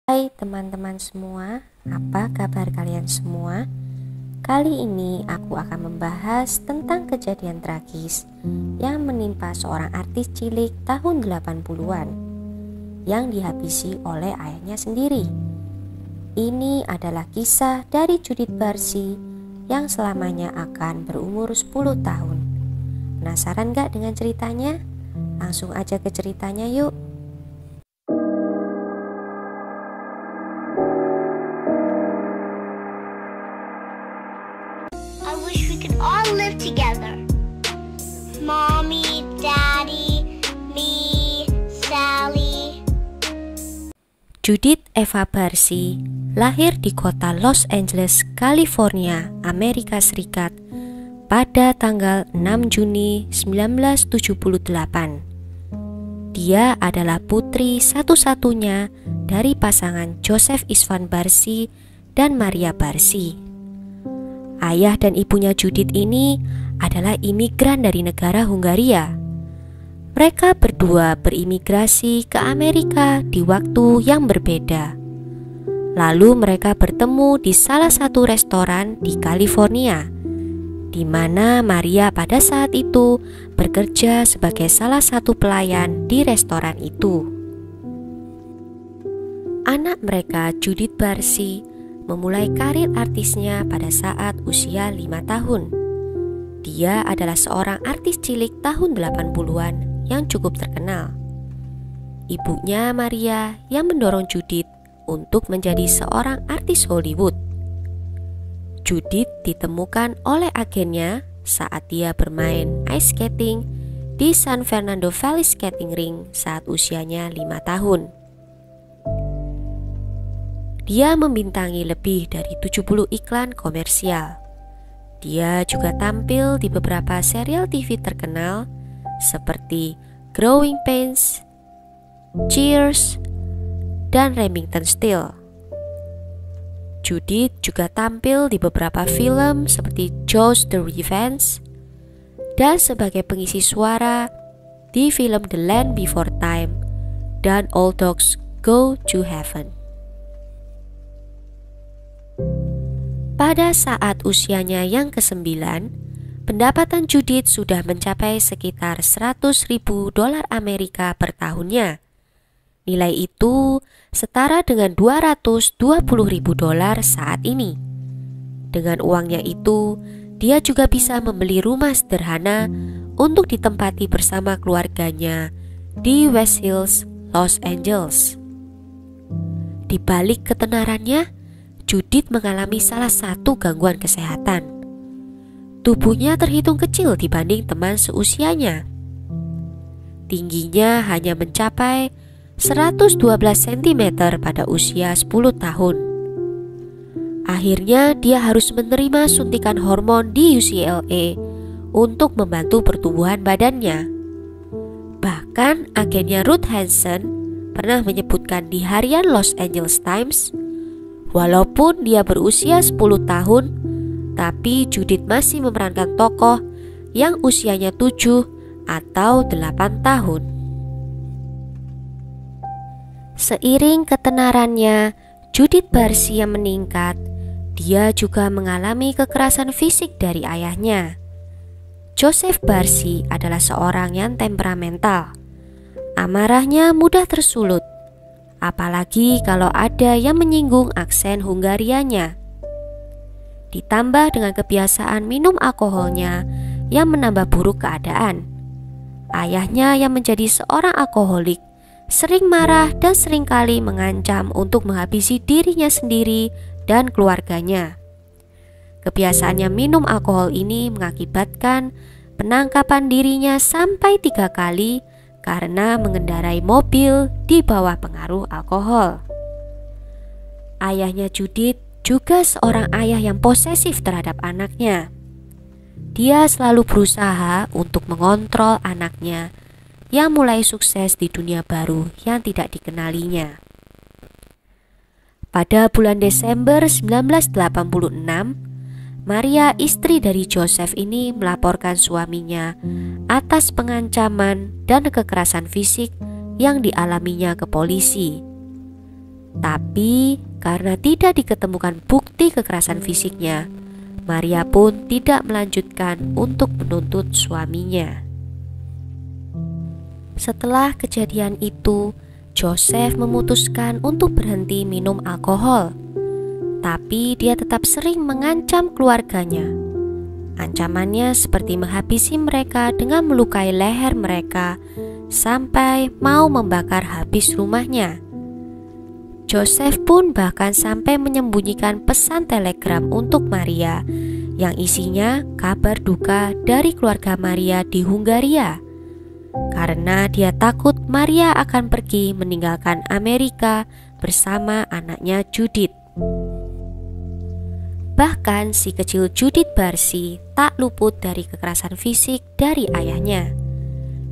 Hai teman-teman semua, apa kabar kalian semua? Kali ini aku akan membahas tentang kejadian tragis yang menimpa seorang artis cilik tahun 80-an yang dihabisi oleh ayahnya sendiri. Ini adalah kisah dari Judith Barsi yang selamanya akan berumur 10 tahun. Penasaran gak dengan ceritanya? Langsung aja ke ceritanya yuk. I wish we could all live together. Mommy, Daddy, me, Sally. Judith Eva Barsi lahir di kota Los Angeles, California, Amerika Serikat pada tanggal 6 Juni 1978. Dia adalah putri satu-satunya dari pasangan Joseph Isvan Barsi dan Maria Barsi. Ayah dan ibunya Judith ini adalah imigran dari negara Hungaria. Mereka berdua berimigrasi ke Amerika di waktu yang berbeda. Lalu mereka bertemu di salah satu restoran di California, di mana Maria pada saat itu bekerja sebagai salah satu pelayan di restoran itu. Anak mereka, Judith Barsi, memulai karir artisnya pada saat usia 5 tahun. Dia adalah seorang artis cilik tahun 80-an yang cukup terkenal. Ibunya Maria yang mendorong Judith untuk menjadi seorang artis Hollywood. Judith ditemukan oleh agennya saat dia bermain ice skating di San Fernando Valley Skating Rink saat usianya 5 tahun. Dia membintangi lebih dari 70 iklan komersial. Dia juga tampil di beberapa serial TV terkenal seperti Growing Pains, Cheers, dan Remington Steele. Judith juga tampil di beberapa film seperti Jaws the Revenge dan sebagai pengisi suara di film The Land Before Time dan All Dogs Go to Heaven. Pada saat usianya yang ke-9, pendapatan Judith sudah mencapai sekitar $100.000 Amerika per tahunnya. Nilai itu setara dengan $220.000 saat ini. Dengan uangnya itu, dia juga bisa membeli rumah sederhana untuk ditempati bersama keluarganya di West Hills, Los Angeles. Di balik ketenarannya, Judith mengalami salah satu gangguan kesehatan. Tubuhnya terhitung kecil dibanding teman seusianya. Tingginya hanya mencapai 112 cm pada usia 10 tahun. Akhirnya dia harus menerima suntikan hormon di UCLA untuk membantu pertumbuhan badannya. Bahkan agennya Ruth Hansen pernah menyebutkan di harian Los Angeles Times, walaupun dia berusia 10 tahun, tapi Judith masih memerankan tokoh yang usianya 7 atau 8 tahun. Seiring ketenarannya, Judith Barsi yang meningkat, dia juga mengalami kekerasan fisik dari ayahnya. Joseph Barsi adalah seorang yang temperamental. Amarahnya mudah tersulut, apalagi kalau ada yang menyinggung aksen Hungarianya. Ditambah dengan kebiasaan minum alkoholnya yang menambah buruk keadaan. Ayahnya yang menjadi seorang alkoholik sering marah dan seringkali mengancam untuk menghabisi dirinya sendiri dan keluarganya. Kebiasaannya minum alkohol ini mengakibatkan penangkapan dirinya sampai 3 kali karena mengendarai mobil di bawah pengaruh alkohol. Ayahnya Judith juga seorang ayah yang posesif terhadap anaknya. Dia selalu berusaha untuk mengontrol anaknya yang mulai sukses di dunia baru yang tidak dikenalinya. Pada bulan Desember 1986, Maria, istri dari Joseph ini, melaporkan suaminya atas pengancaman dan kekerasan fisik yang dialaminya ke polisi. Tapi karena tidak diketemukan bukti kekerasan fisiknya, Maria pun tidak melanjutkan untuk menuntut suaminya. Setelah kejadian itu, Joseph memutuskan untuk berhenti minum alkohol. Tapi dia tetap sering mengancam keluarganya. Ancamannya seperti menghabisi mereka dengan melukai leher mereka sampai mau membakar habis rumahnya. Joseph pun bahkan sampai menyembunyikan pesan telegram untuk Maria yang isinya kabar duka dari keluarga Maria di Hungaria, karena dia takut Maria akan pergi meninggalkan Amerika bersama anaknya Judith. Bahkan si kecil Judith Barsi tak luput dari kekerasan fisik dari ayahnya.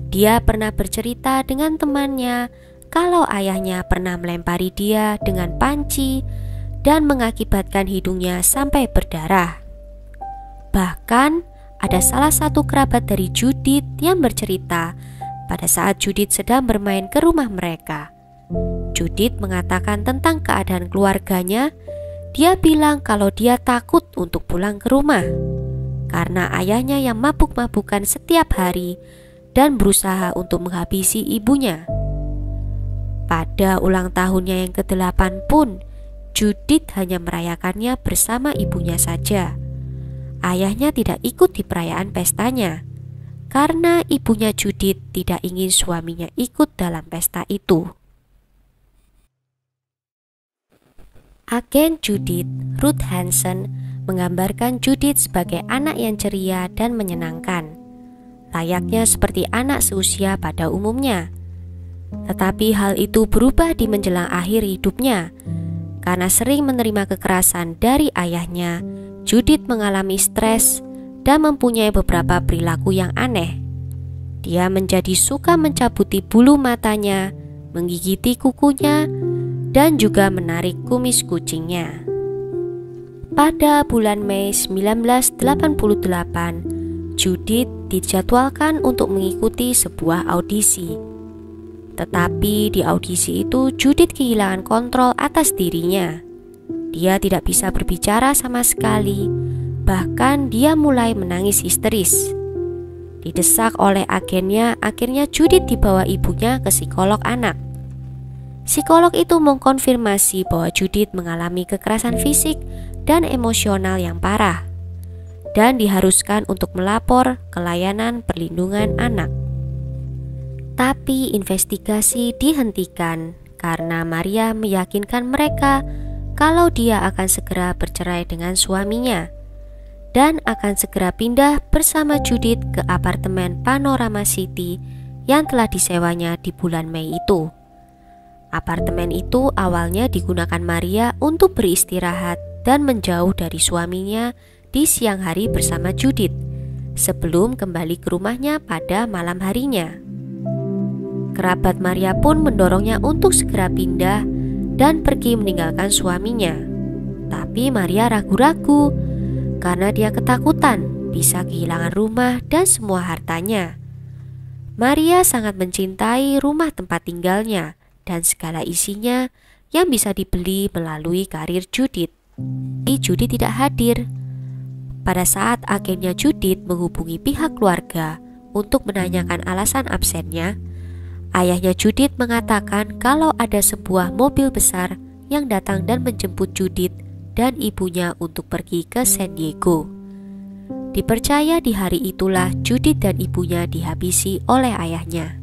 Dia pernah bercerita dengan temannya kalau ayahnya pernah melempari dia dengan panci dan mengakibatkan hidungnya sampai berdarah. Bahkan ada salah satu kerabat dari Judith yang bercerita pada saat Judith sedang bermain ke rumah mereka. Judith mengatakan tentang keadaan keluarganya. Dia bilang kalau dia takut untuk pulang ke rumah karena ayahnya yang mabuk-mabukan setiap hari dan berusaha untuk menghabisi ibunya. Pada ulang tahunnya yang ke-8 pun, Judith hanya merayakannya bersama ibunya saja. Ayahnya tidak ikut di perayaan pestanya karena ibunya Judith tidak ingin suaminya ikut dalam pesta itu. Agen Judith, Ruth Hansen, menggambarkan Judith sebagai anak yang ceria dan menyenangkan, layaknya seperti anak seusia pada umumnya. Tetapi hal itu berubah di menjelang akhir hidupnya. Karena sering menerima kekerasan dari ayahnya, Judith mengalami stres dan mempunyai beberapa perilaku yang aneh. Dia menjadi suka mencabuti bulu matanya, menggigiti kukunya, dan juga menarik kumis kucingnya. Pada bulan Mei 1988, Judith dijadwalkan untuk mengikuti sebuah audisi. Tetapi di audisi itu Judith kehilangan kontrol atas dirinya. Dia tidak bisa berbicara sama sekali, bahkan dia mulai menangis histeris. Didesak oleh agennya, akhirnya Judith dibawa ibunya ke psikolog anak. Psikolog itu mengkonfirmasi bahwa Judith mengalami kekerasan fisik dan emosional yang parah dan diharuskan untuk melapor ke layanan perlindungan anak. Tapi investigasi dihentikan karena Maria meyakinkan mereka kalau dia akan segera bercerai dengan suaminya dan akan segera pindah bersama Judith ke apartemen Panorama City yang telah disewanya di bulan Mei itu. Apartemen itu awalnya digunakan Maria untuk beristirahat dan menjauh dari suaminya di siang hari bersama Judith sebelum kembali ke rumahnya pada malam harinya. Kerabat Maria pun mendorongnya untuk segera pindah dan pergi meninggalkan suaminya. Tapi Maria ragu-ragu karena dia ketakutan bisa kehilangan rumah dan semua hartanya. Maria sangat mencintai rumah tempat tinggalnya dan segala isinya yang bisa dibeli melalui karir Judith. Judith tidak hadir. Pada saat akhirnya Judith menghubungi pihak keluarga untuk menanyakan alasan absennya, ayahnya Judith mengatakan kalau ada sebuah mobil besar yang datang dan menjemput Judith dan ibunya untuk pergi ke San Diego. Dipercaya di hari itulah Judith dan ibunya dihabisi oleh ayahnya.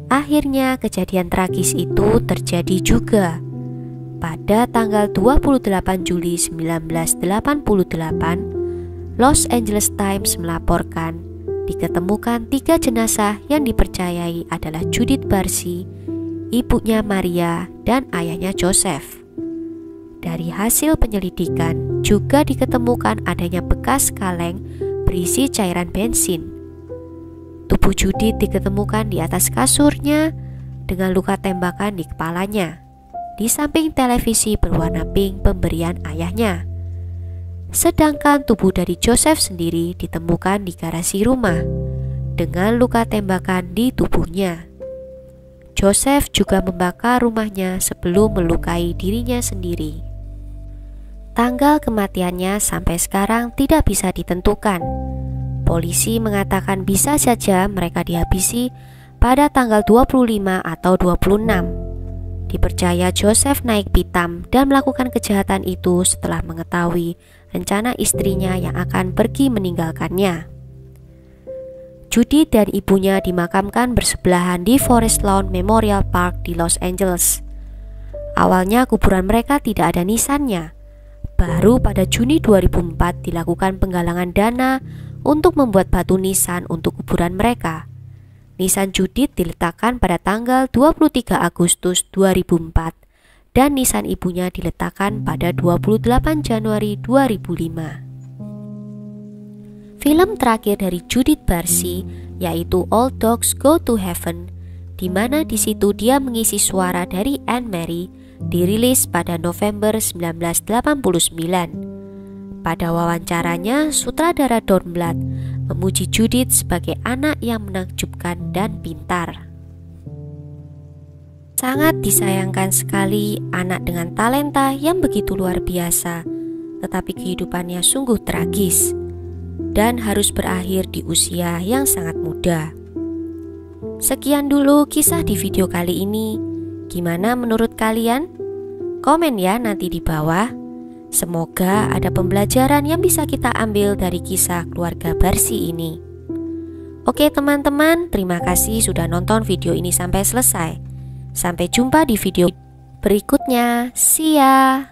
Akhirnya kejadian tragis itu terjadi juga. Pada tanggal 28 Juli 1988, Los Angeles Times melaporkan diketemukan 3 jenazah yang dipercayai adalah Judith Barsi, ibunya Maria, dan ayahnya Joseph. Dari hasil penyelidikan juga diketemukan adanya bekas kaleng berisi cairan bensin. Tubuh Judith diketemukan di atas kasurnya dengan luka tembakan di kepalanya, di samping televisi berwarna pink pemberian ayahnya. Sedangkan tubuh dari Joseph sendiri ditemukan di garasi rumah dengan luka tembakan di tubuhnya. Joseph juga membakar rumahnya sebelum melukai dirinya sendiri. Tanggal kematiannya sampai sekarang tidak bisa ditentukan. Polisi mengatakan bisa saja mereka dihabisi pada tanggal 25 atau 26. Dipercaya Joseph naik pitam dan melakukan kejahatan itu setelah mengetahui rencana istrinya yang akan pergi meninggalkannya. Judith dan ibunya dimakamkan bersebelahan di Forest Lawn Memorial Park di Los Angeles. Awalnya kuburan mereka tidak ada nisannya. Baru pada Juni 2004 dilakukan penggalangan dana untuk membuat batu nisan untuk kuburan mereka. Nisan Judith diletakkan pada tanggal 23 Agustus 2004 dan nisan ibunya diletakkan pada 28 Januari 2005. Film terakhir dari Judith Barsi yaitu All Dogs Go to Heaven, di mana di situ dia mengisi suara dari Anne Mary, dirilis pada November 1989. Pada wawancaranya, sutradara Don Bluth memuji Judith sebagai anak yang menakjubkan dan pintar. Sangat disayangkan sekali anak dengan talenta yang begitu luar biasa, tetapi kehidupannya sungguh tragis dan harus berakhir di usia yang sangat muda. Sekian dulu kisah di video kali ini. Gimana menurut kalian? Komen ya nanti di bawah. Semoga ada pembelajaran yang bisa kita ambil dari kisah keluarga Barsi ini. Oke teman-teman, terima kasih sudah nonton video ini sampai selesai. Sampai jumpa di video berikutnya. See ya.